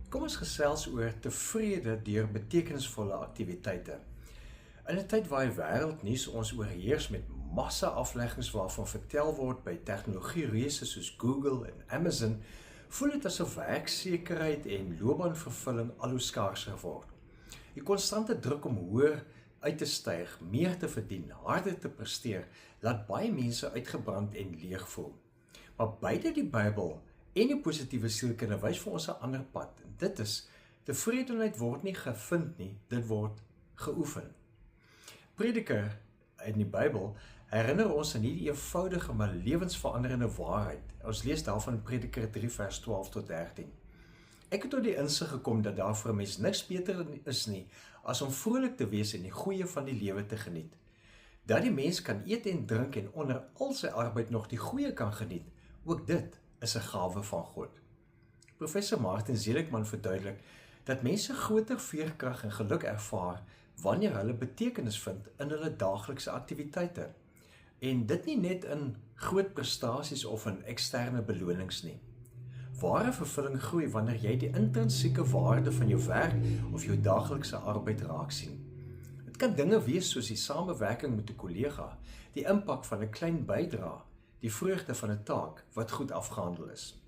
Kom ons gesels oor tevrede deur betekenisvolle aktiwiteite. In 'n tyd waar die wêreldnuus ons oorheers met massa afleggings waarvan vertel word by tegnologie-reuse soos Google en Amazon, voel dit asof werksekerheid en loopbaanvervulling al hoe skaarser word. Die konstante druk om hoër uit te styg, meer te verdien, harder te presteer, laat baie mense uitgebrand en leeg voel. Maar beide die Bybel en die positiewe sielkunde wys vir ons 'n ander pad. En dit is, tevredenheid word nie gevind nie, dit word geoefen. Prediker in die Bybel herinner ons aan hierdie eenvoudige maar lewensveranderende waarheid. Ons lees daarvan in Prediker 3 vers 12 tot 13. Ek het tot die insig gekom dat daar vir 'n mens niks beter is nie as om vrolik te wees en die goeie van die lewe te geniet. Dat die mens kan eet en drink en onder al sy arbeid nog die goeie kan geniet, ook dit is 'n gawe van God. Professor Martin Seligman verduidelik dat mense groter veerkrag en geluk ervaar wanneer hulle betekenis vind in hulle daaglikse aktiwiteite. En dit nie net in groot prestasies of in eksterne belonings nie. Ware vervulling groei wanneer jy die intrinsieke waarde van jou werk of jou daaglikse arbeid raak sien. Dit kan dinge wees soos die samewerking met 'n kollega, die impak van 'n klein bydrae, die vreugde van 'n taak wat goed afgehandel is.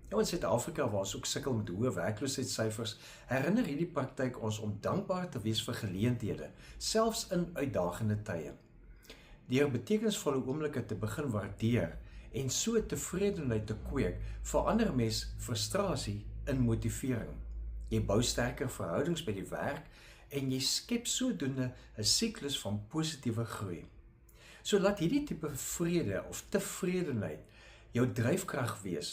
Nou in Suid-Afrika waar ons ook sukkel met hoë werkloosheidssyfers, herinner hierdie praktyk ons om dankbaar te wees vir geleenthede, selfs in uitdagende tye. Deur betekenisvolle oomblikke te begin waardeer en so tevredenheid te kweek, verander mens frustrasie in motivering. Jy bou sterker verhoudings by die werk en jy skep sodoende 'n siklus van positiewe groei. So laat hierdie tipe vrede of tevredenheid jou dryfkrag wees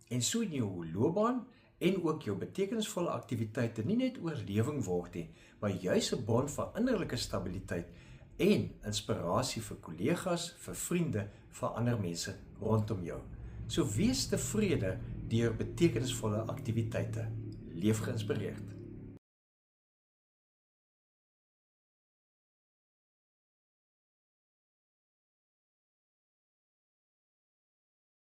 en so in jou loopbaan en ook jou betekenisvolle aktiwiteite nie net oorlewing word nie, maar juis 'n bron van innerlike stabiliteit en inspirasie vir kollegas, vir vriende, vir ander mense rondom jou. So wees tevrede deur betekenisvolle aktiwiteite. Leef geïnspireerd.